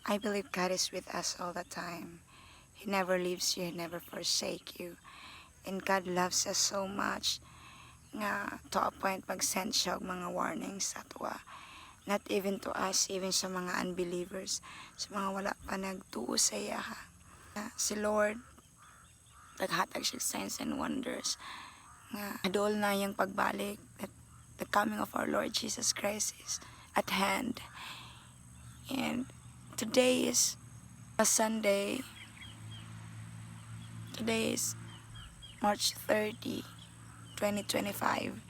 I believe God is with us all the time. He never leaves you, He never forsake you. And God loves us so much nga to a point mag-send siya og mga warnings sa tuwa. Not even to us, even sa mga unbelievers, sa mga wala pa nagtuo sa iya. Si Lord, naghatag siya signs and wonders nga adol na yung pagbalik, that the coming of our Lord Jesus Christ is at hand. And today is a Sunday. Today is March 30, 2025.